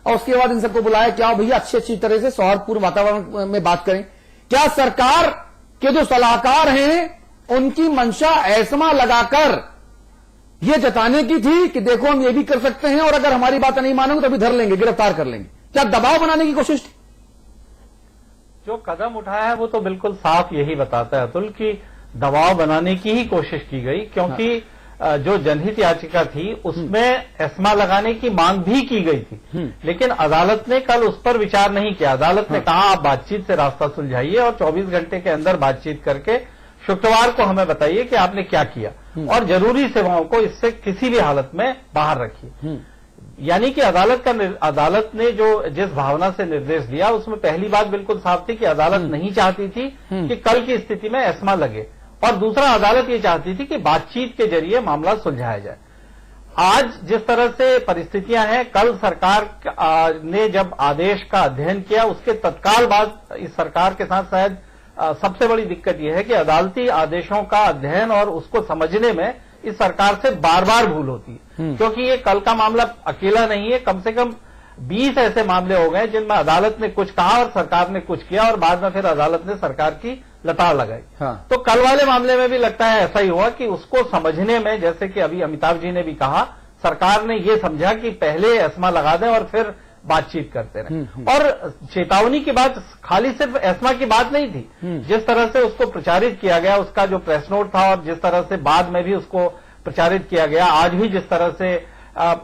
और उसके बाद इन सबको बुलाया क्या भैया अच्छी तरह से सौहार्दपूर्ण वातावरण में बात करें। क्या सरकार के जो सलाहकार हैं उनकी मंशा एस्मा लगाकर यह जताने की थी कि देखो हम ये भी कर सकते हैं और अगर हमारी बात नहीं मानोगे तो अभी धर लेंगे, गिरफ्तार कर लेंगे? क्या दबाव बनाने की कोशिश थी? जो कदम उठाया है वो तो बिल्कुल साफ यही बताता है अतुल कि दबाव बनाने की ही कोशिश की गई, क्योंकि जो जनहित याचिका थी उसमें एस्मा लगाने की मांग भी की गई थी, लेकिन अदालत ने कल उस पर विचार नहीं किया। अदालत ने कहा आप बातचीत से रास्ता सुलझाइए और 24 घंटे के अंदर बातचीत करके शुक्रवार को हमें बताइए कि आपने क्या किया और जरूरी सेवाओं को इससे किसी भी हालत में बाहर रखिए। यानी कि अदालत ने जो जिस भावना से निर्देश दिया उसमें पहली बात बिल्कुल साफ थी कि अदालत नहीं चाहती थी कि कल की स्थिति में एस्मा लगे, और दूसरा अदालत ये चाहती थी कि बातचीत के जरिए मामला सुलझाया जाए। आज जिस तरह से परिस्थितियां हैं, कल सरकार ने जब आदेश का अध्ययन किया उसके तत्काल बाद इस सरकार के साथ शायद सबसे बड़ी दिक्कत यह है कि अदालती आदेशों का अध्ययन और उसको समझने में इस सरकार से बार बार भूल होती है, क्योंकि ये कल का मामला अकेला नहीं है। कम से कम 20 ऐसे मामले हो गए जिनमें अदालत ने कुछ कहा और सरकार ने कुछ किया और बाद में फिर अदालत ने सरकार की लताड़ लगाई। हाँ। तो कल वाले मामले में भी लगता है ऐसा ही हुआ कि उसको समझने में, जैसे कि अभी अमिताभ जी ने भी कहा, सरकार ने ये समझा कि पहले एस्मा लगा दें और फिर बातचीत करते रहें। और चेतावनी की बात खाली सिर्फ एस्मा की बात नहीं थी, जिस तरह से उसको प्रचारित किया गया, उसका जो प्रेस नोट था और जिस तरह से बाद में भी उसको प्रचारित किया गया, आज भी जिस तरह से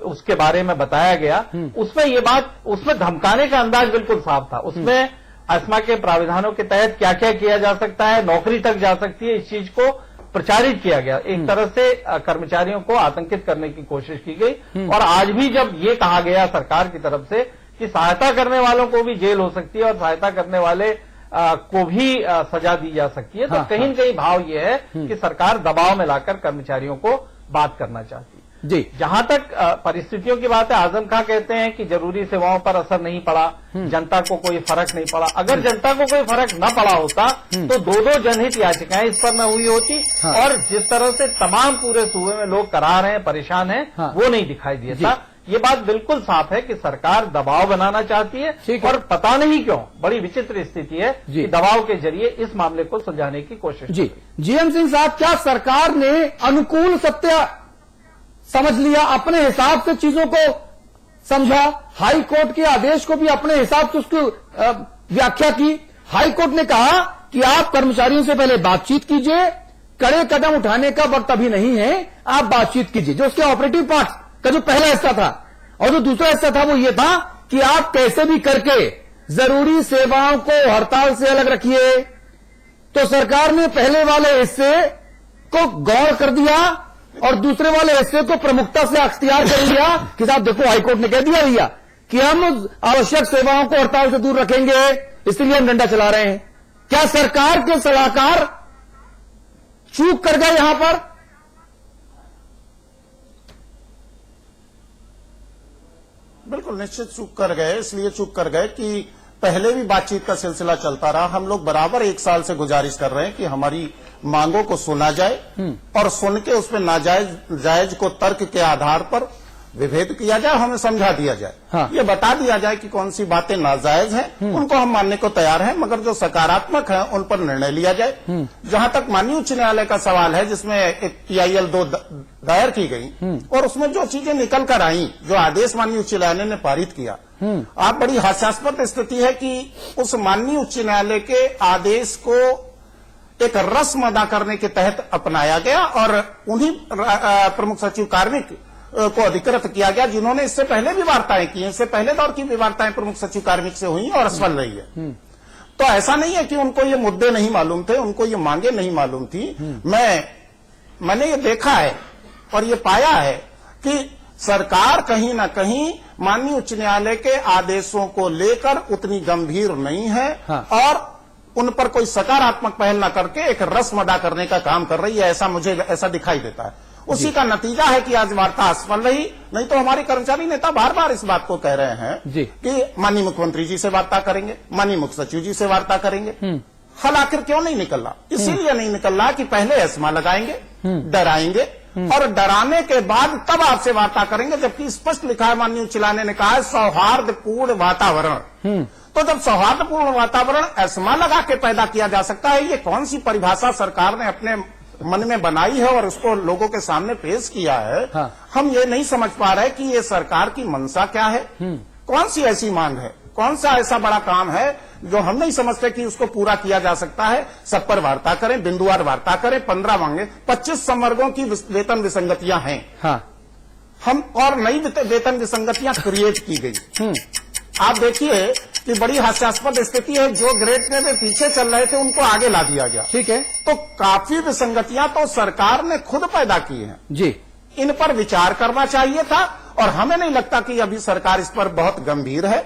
उसके बारे में बताया गया, उसमें ये बात, उसमें धमकाने का अंदाज बिल्कुल साफ था। उसमें एस्मा के प्राविधानों के तहत क्या क्या किया जा सकता है, नौकरी तक जा सकती है, इस चीज को प्रचारित किया गया। एक तरह से कर्मचारियों को आतंकित करने की कोशिश की गई। और आज भी जब ये कहा गया सरकार की तरफ से कि सहायता करने वालों को भी जेल हो सकती है और सहायता करने वाले को भी सजा दी जा सकती है, तो कहीं न कहीं भाव ये है कि सरकार दबाव में लाकर कर्मचारियों को बात करना चाहती है। जी, जहां तक परिस्थितियों की बात है, आजम खां कहते हैं कि जरूरी सेवाओं पर असर नहीं पड़ा, जनता को कोई फर्क नहीं पड़ा। अगर जनता को कोई फर्क न पड़ा होता तो दो जनहित याचिकाएं इस पर न हुई होती। और जिस तरह से तमाम पूरे सूबे में लोग करा रहे हैं, परेशान हैं, वो नहीं दिखाई देता। ये बात बिल्कुल साफ है कि सरकार दबाव बनाना चाहती है और पता नहीं क्यों बड़ी विचित्र स्थिति है कि दबाव के जरिए इस मामले को सुलझाने की कोशिश। जी, जीएम सिंह साहब, क्या सरकार ने अनुकूल सत्य समझ लिया, अपने हिसाब से चीजों को समझा, हाई कोर्ट के आदेश को भी अपने हिसाब से उसकी व्याख्या की? हाई कोर्ट ने कहा कि आप कर्मचारियों से पहले बातचीत कीजिए, कड़े कदम उठाने का वक्त अभी नहीं है, आप बातचीत कीजिए। जो उसके ऑपरेटिव पार्ट का जो पहला हिस्सा था, और जो दूसरा हिस्सा था वो ये था कि आप कैसे भी करके जरूरी सेवाओं को हड़ताल से अलग रखिए। तो सरकार ने पहले वाले हिस्से को गौर कर दिया और दूसरे वाले हिस्से को प्रमुखता से अख्तियार कर लिया कि साहब देखो, हाईकोर्ट ने कह दिया भैया कि हम आवश्यक सेवाओं को हड़ताल से दूर रखेंगे, इसलिए हम डंडा चला रहे हैं। क्या सरकार के सलाहकार चूक कर गए यहां पर? बिल्कुल निश्चित चूक कर गए। इसलिए चूक कर गए कि पहले भी बातचीत का सिलसिला चलता रहा। हम लोग बराबर 1 साल से गुजारिश कर रहे हैं कि हमारी मांगों को सुना जाए और सुन के उसमें जायज को तर्क के आधार पर विभेद किया जाए, हमें समझा दिया जाए। हाँ। ये बता दिया जाए कि कौन सी बातें नाजायज हैं, उनको हम मानने को तैयार हैं, मगर जो सकारात्मक है उन पर निर्णय लिया जाए। जहां तक माननीय उच्च न्यायालय का सवाल है, जिसमें एक PIL 2 दायर की गई और उसमें जो चीजें निकल कर आई, जो आदेश माननीय उच्च न्यायालय ने पारित किया, आप बड़ी हास्यास्पद स्थिति है कि उस माननीय उच्च न्यायालय के आदेश को एक रस्म अदा करने के तहत अपनाया गया और उन्हीं प्रमुख सचिव कार्मिक को अधिकृत किया गया जिन्होंने इससे पहले भी वार्ताएं की हैं। इससे पहले दौर की भी वार्ताएं प्रमुख सचिव कार्मिक से हुई और असफल रही है। तो ऐसा नहीं है कि उनको ये मुद्दे नहीं मालूम थे, उनको ये मांगे नहीं मालूम थी। मैंने ये देखा है और ये पाया है कि सरकार कहीं ना कहीं माननीय उच्च न्यायालय के आदेशों को लेकर उतनी गंभीर नहीं है। हाँ। और उन पर कोई सकारात्मक पहल न करके एक रस्म अदा करने का काम कर रही है, मुझे ऐसा दिखाई देता है। उसी का नतीजा है कि आज वार्ता असफल रही। नहीं तो हमारे कर्मचारी नेता बार बार इस बात को कह रहे हैं कि माननीय मुख्यमंत्री जी से वार्ता करेंगे, माननीय मुख्य सचिव जी से वार्ता करेंगे। हल आखिर क्यों नहीं निकल रहा? इसीलिए नहीं निकल रहा कि पहले एस्मा लगाएंगे, डराएंगे, और डराने के बाद तब आपसे वार्ता करेंगे, जबकि स्पष्ट लिखा है, माननीय चिलाने ने कहा है सौहार्दपूर्ण वातावरण। तो जब सौहार्दपूर्ण वातावरण एस्मा लगा के पैदा किया जा सकता है, ये कौन सी परिभाषा सरकार ने अपने मन में बनाई है और उसको लोगों के सामने पेश किया है। हाँ। हम ये नहीं समझ पा रहे कि ये सरकार की मंशा क्या है, कौन सी ऐसी मांग है, कौन सा ऐसा बड़ा काम है जो हम नहीं समझते कि उसको पूरा किया जा सकता है। सब पर वार्ता करें, बिंदुवार वार्ता करें, 15 मांगे, 25 संवर्गों की वेतन विसंगतियां हैं। हाँ। हम और नई वेतन विसंगतियां क्रिएट की गई। आप देखिए कि बड़ी हास्यास्पद स्थिति है, जो ग्रेड में पीछे चल रहे थे उनको आगे ला दिया गया। ठीक है। तो काफी विसंगतियां तो सरकार ने खुद पैदा की हैं। जी, इन पर विचार करना चाहिए था और हमें नहीं लगता कि अभी सरकार इस पर बहुत गंभीर है।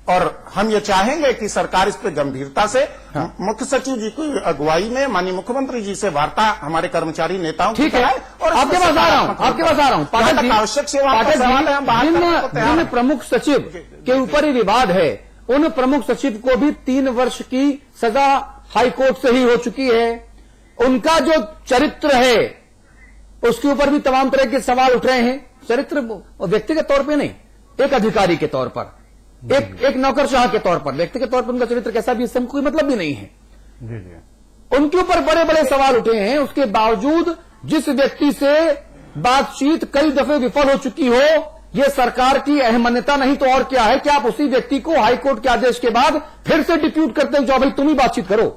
और हम ये चाहेंगे कि सरकार इस पर गंभीरता से मुख्य सचिव जी की अगुवाई में माननीय मुख्यमंत्री जी से वार्ता हमारे कर्मचारी नेताओं की ठीक है। कराए। और आपके पास आ रहा हूं, आपके पास आ रहा हूं। पाठक जी, आवश्यक सेवा का सवाल है, हम बात करने को तैयार जिन हैं। प्रमुख सचिव के ऊपर ही विवाद है, उन प्रमुख सचिव को भी 3 वर्ष की सजा हाईकोर्ट से ही हो चुकी है। उनका जो चरित्र है उसके ऊपर भी तमाम तरह के सवाल उठ रहे हैं। चरित्र व्यक्तिगत तौर पे नहीं, एक अधिकारी के तौर पर, एक नौकरशाह के तौर पर, व्यक्ति के तौर पर उनका चरित्र कैसा भी, इससे कोई मतलब भी नहीं है। जी जी। उनके ऊपर बड़े बड़े सवाल उठे हैं। उसके बावजूद जिस व्यक्ति से बातचीत कई दफे विफल हो चुकी हो, यह सरकार की अहमन्यता नहीं तो और क्या है कि आप उसी व्यक्ति को हाईकोर्ट के आदेश के बाद फिर से डिप्यूट करते हो, जाओ भाई तुम ही बातचीत करो।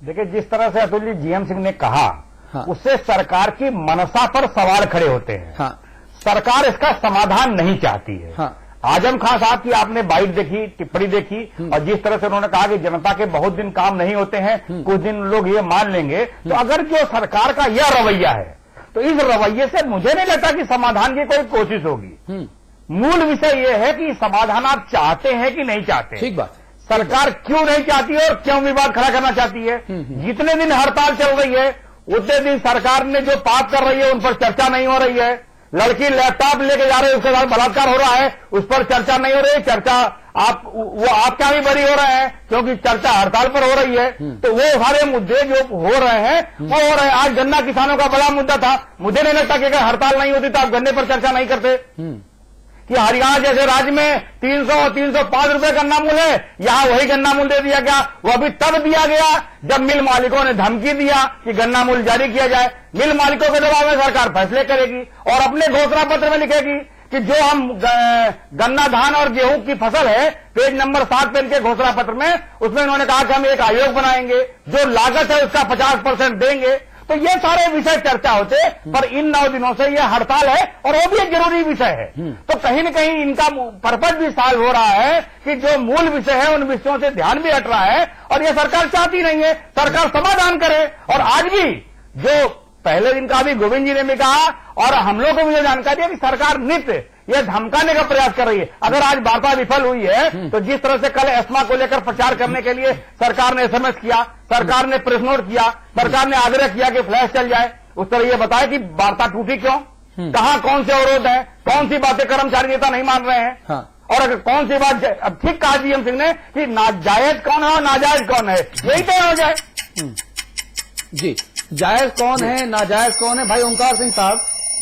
देखिए, जिस तरह से अतुल जी जीएम सिंह ने कहा, हाँ। उससे सरकार की मनसा पर सवाल खड़े होते हैं। हाँ। सरकार इसका समाधान नहीं चाहती है। हाँ। आजम खान साहब की आपने बाइट देखी, टिप्पणी देखी, और जिस तरह से उन्होंने कहा कि जनता के बहुत दिन काम नहीं होते हैं, कुछ दिन लोग ये मान लेंगे। तो अगर जो सरकार का यह रवैया है, तो इस रवैये से मुझे नहीं लगता कि समाधान की कोई कोशिश होगी। मूल विषय यह है कि समाधान आप चाहते हैं कि नहीं चाहते। ठीक बात। सरकार क्यों नहीं चाहती है और क्यों विवाद खड़ा करना चाहती है। जितने दिन हड़ताल चल रही है उतने दिन सरकार ने जो पाप कर रही है उन पर चर्चा नहीं हो रही है। लड़की लैपटॉप लेके जा रही है, उसके साथ बलात्कार हो रहा है, उस पर चर्चा नहीं हो रही है। चर्चा आप क्या भी बड़ी हो रहे हैं, क्योंकि चर्चा हड़ताल पर हो रही है। तो वो सारे मुद्दे जो हो रहे हैं वो हो रहे हैं। आज गन्ना किसानों का बड़ा मुद्दा था। मुझे नहीं लगता कि अगर हड़ताल नहीं होती तो आप गन्ने पर चर्चा नहीं करते। कि हरियाणा जैसे राज्य में 300-305 रुपए गन्ना मूल है, यहां वही गन्ना मूल दे दिया गया। वो अभी तब दिया गया जब मिल मालिकों ने धमकी दिया कि गन्ना मूल जारी किया जाए। मिल मालिकों के दबाव में सरकार फैसले करेगी और अपने घोषणा पत्र में लिखेगी कि जो हम गन्ना, धान और गेहूं की फसल है, पेज नंबर 7 पे इनके घोषणा पत्र में, उसमें इन्होंने कहा कि हम एक आयोग बनाएंगे, जो लागत है उसका 50% देंगे। तो ये सारे विषय चर्चा होते, पर इन 9 दिनों से ये हड़ताल है और वो भी एक जरूरी विषय है। तो कहीं न कहीं इनका पर्पज भी सॉल्व हो रहा है कि जो मूल विषय है उन विषयों से ध्यान भी हट रहा है और ये सरकार चाहती नहीं है। सरकार समाधान करे। और आज भी जो पहले दिन का भी गोविंद जी ने भी कहा और हम लोग को भी जानकारी है कि सरकार नित्य यह धमकाने का प्रयास कर रही है। अगर आज वार्ता विफल हुई है तो जिस तरह से कल एस्मा को लेकर प्रचार करने के लिए सरकार ने एसएमएस किया, सरकार ने प्रेस नोट किया, सरकार ने आग्रह किया कि फ्लैश चल जाए, उस तरह यह बताया कि वार्ता टूटी क्यों, कहां कौन से अवरोध है, कौन सी बातें कर्मचारी नेता नहीं मान रहे हैं। हाँ। और अगर कौन सी बात, अब ठीक कहा जीएम सिंह ने कि नाजायज कौन है और नाजायज कौन है, यही तय हो जाए। जी, जायज कौन है, नाजायज कौन है। भाई ओंकार सिंह साहब,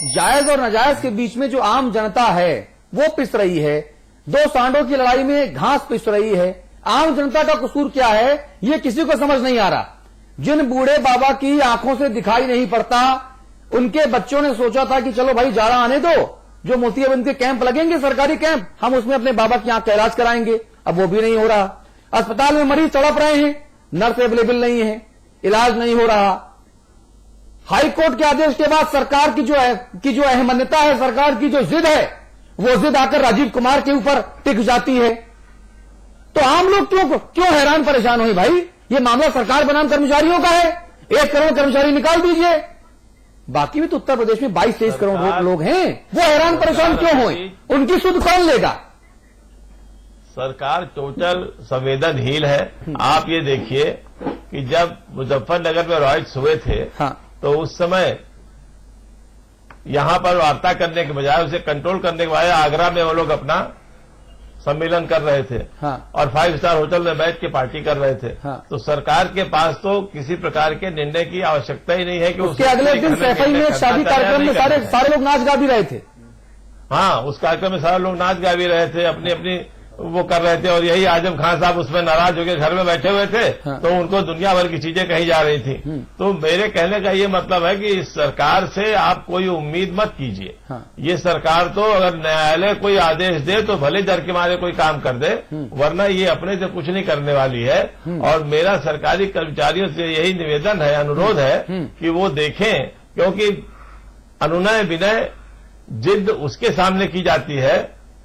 जायज और नाजायज के बीच में जो आम जनता है वो पिस रही है। 2 सांडों की लड़ाई में घास पिस रही है। आम जनता का कसूर क्या है ये किसी को समझ नहीं आ रहा। जिन बूढ़े बाबा की आंखों से दिखाई नहीं पड़ता, उनके बच्चों ने सोचा था कि चलो भाई जाड़ा आने दो, जो मोतियाबिंद के कैंप लगेंगे, सरकारी कैंप, हम उसमें अपने बाबा की आंख का इलाज कराएंगे। अब वो भी नहीं हो रहा। अस्पताल में मरीज तड़प रहे हैं, नर्स अवेलेबल नहीं है, इलाज नहीं हो रहा। हाई कोर्ट के आदेश के बाद सरकार की जो अहमन्यता है, सरकार की जो जिद है, वो जिद आकर राजीव कुमार के ऊपर टिक जाती है। तो आम लोग क्यों हैरान परेशान हुए भाई। ये मामला सरकार बनाम कर्मचारियों का है। 1 करोड़ कर्मचारी निकाल दीजिए, बाकी भी तो उत्तर प्रदेश में 22-23 करोड़ लोग हैं। वो हैरान परेशान क्यों हुए, उनकी सुध कौन लेगा। सरकार टोटल संवेदनहीन है। आप ये देखिए कि जब मुजफ्फरनगर में रॉयट्स हुए थे, हाँ। तो उस समय यहां पर वार्ता करने के बजाय, उसे कंट्रोल करने के बजाय आगरा में वो लोग अपना सम्मेलन कर रहे थे हाँ। और 5 स्टार होटल में बैठ के पार्टी कर रहे थे। हाँ। तो सरकार के पास तो किसी प्रकार के निर्णय की आवश्यकता ही नहीं है कि उसके अगले दिन सैफई में शादी कार्यक्रम में सारे लोग नाच गा भी रहे थे। हाँ, उस कार्यक्रम में सारे लोग नाच गा भी रहे थे, अपनी अपनी वो कर रहे थे, और यही आजम खान साहब उसमें नाराज होकर घर में बैठे हुए थे। हाँ। तो उनको दुनिया भर की चीजें कही जा रही थी। तो मेरे कहने का ये मतलब है कि इस सरकार से आप कोई उम्मीद मत कीजिए। हाँ। ये सरकार तो अगर न्यायालय कोई आदेश दे तो भले डर के मारे कोई काम कर दे, वरना ये अपने से कुछ नहीं करने वाली है। और मेरा सरकारी कर्मचारियों से यही निवेदन है, अनुरोध है कि वो देखें, क्योंकि अनुनय विनय जिद उसके सामने की जाती है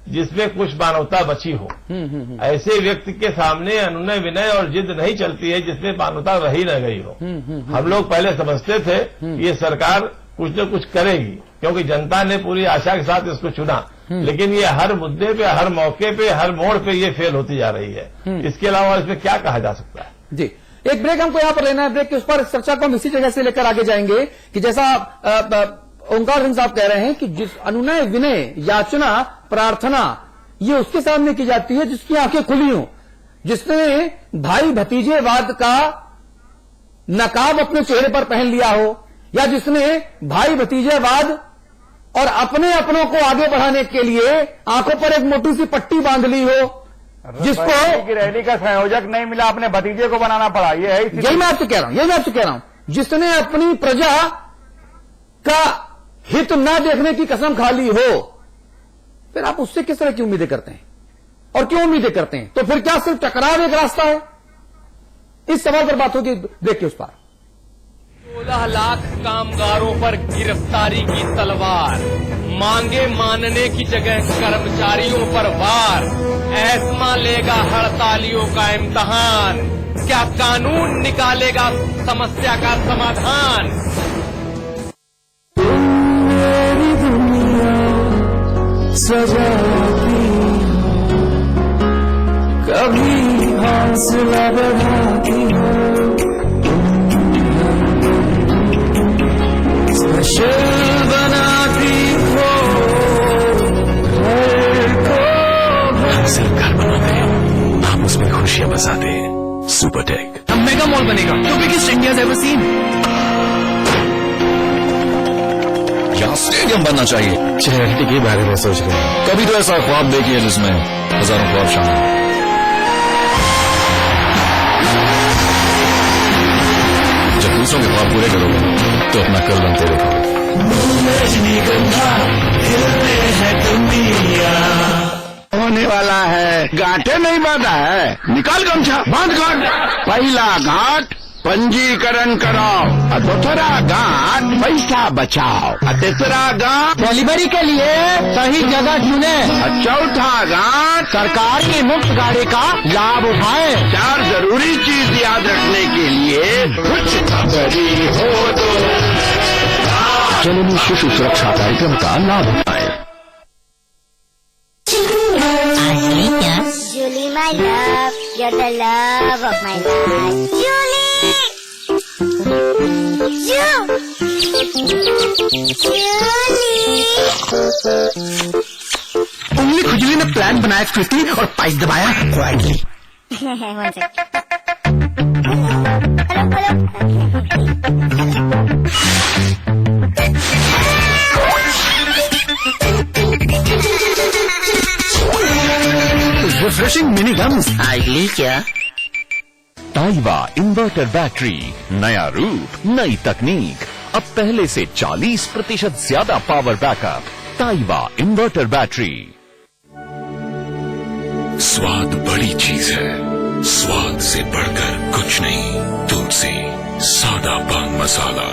जिसमें कुछ मानवता बची हो। ऐसे व्यक्ति के सामने अनुनय विनय और जिद नहीं चलती है जिसमें मानवता रही न गई हो। हम लोग पहले समझते थे कि ये सरकार कुछ न कुछ करेगी, क्योंकि जनता ने पूरी आशा के साथ इसको चुना, लेकिन ये हर मुद्दे पे, हर मौके पे, हर मोड़ पे ये फेल होती जा रही है। इसके अलावा इसमें क्या कहा जा सकता है? जी, एक ब्रेक हमको यहां पर लेना है। ब्रेक के उस पर इस चर्चा को हम इसी जगह से लेकर आगे जाएंगे कि जैसा ओंकार सिंह साहब कह रहे हैं कि जिस अनुनय विनय याचना प्रार्थना ये उसके सामने की जाती है जिसकी आंखें खुली हों, जिसने भाई भतीजेवाद का नकाब अपने चेहरे पर पहन लिया हो, या जिसने भाई भतीजेवाद और अपने अपनों को आगे बढ़ाने के लिए आंखों पर एक मोटी सी पट्टी बांध ली हो, जिसको की रैली का संयोजक नहीं मिला, अपने भतीजे को बनाना पड़ा। ये है, यही मैं आपसे कह रहा हूं, जिसने अपनी प्रजा का हित न देखने की कसम खा ली हो, फिर आप उससे किस तरह की उम्मीदें करते हैं और क्यों उम्मीदें करते हैं? तो फिर क्या सिर्फ टकराव एक रास्ता है? इस सवाल पर बात होगी ब्रेक के उस पार। 16 लाख कामगारों पर गिरफ्तारी की तलवार, मांगे मानने की जगह कर्मचारियों पर वार, एस्मा लेगा हड़तालियों का इम्तिहान, क्या कानून निकालेगा समस्या का समाधान? सजाती कभी हौसला बढ़ाती हो, स्पेशल बनाती हो हम सिर्फ घर बनाते हैं, हम उसमें खुशियां बसाते हैं। सुपरटेक अब मेगा मॉल बनेगा, तो बिगेस्ट इंडिया एवर सीन। यहाँ स्टेडियम बनना चाहिए। चैरिटी के बारे में सोच रहे हैं, कभी तो ऐसा ख्वाब देखिए जिसमें हजारों ख्वाब शामिल हैं। जब दूसरों के ख्वाब पूरे करोगे तो अपना कल बनते देखोगे। होने वाला है, गांठे नहीं बांधा है, निकाल गमछा बांध गांठ। पहला गांठ पंजीकरण कराओ, और दूसरा गांठ पैसा बचाओ, और तीसरा गांठ डिलीवरी के लिए सही जगह चुने, और चौथा गांठ सरकार की मुफ्त गाड़ी का लाभ उठाए। 4 जरूरी चीज याद रखने के लिए कुछ खबरी हो तो जननी शिशु सुरक्षा कार्यक्रम का लाभ उठाए। Julie, my love, you're the love of my life. Julie! उंगली खुजली ने प्लान बनाया क्विकली और पाइप दबाया quietly. One second. Refreshing mini gums ideally क्या? ताइवा इन्वर्टर बैटरी, नया रूप, नई तकनीक, अब पहले से 40% ज्यादा पावर बैकअप। ताइवा इन्वर्टर बैटरी। स्वाद बड़ी चीज है, स्वाद से बढ़कर कुछ नहीं। तुलसी सादा पान मसाला।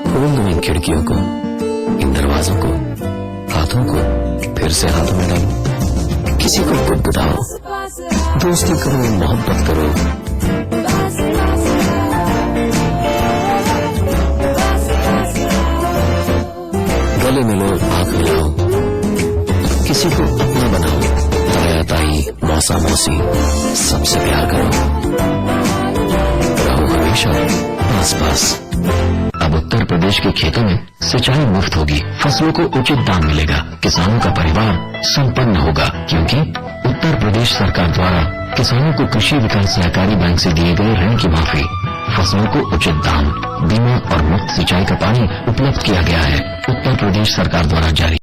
खोल दो इन खिड़कियों को, इन दरवाजों को, हाथों को फिर से हाथों में डालो। किसी को गुदगुदाओ, दोस्ती करो, मोहब्बत करो। गले मिलो, हाथ मिलाओ, किसी को अपना बनाओ, ताया ताई, मौसा मौसी, सबसे प्यार करो, रहो हमेशा पास पास। अब उत्तर प्रदेश के खेतों में सिंचाई मुफ्त होगी, फसलों को उचित दाम मिलेगा, किसानों का परिवार संपन्न होगा, क्योंकि उत्तर प्रदेश सरकार द्वारा किसानों को कृषि विकास सहकारी बैंक से दिए गए ऋण की माफी, फसलों को उचित दाम, बीमा और मुफ्त सिंचाई का पानी उपलब्ध किया गया है। उत्तर प्रदेश सरकार द्वारा जारी।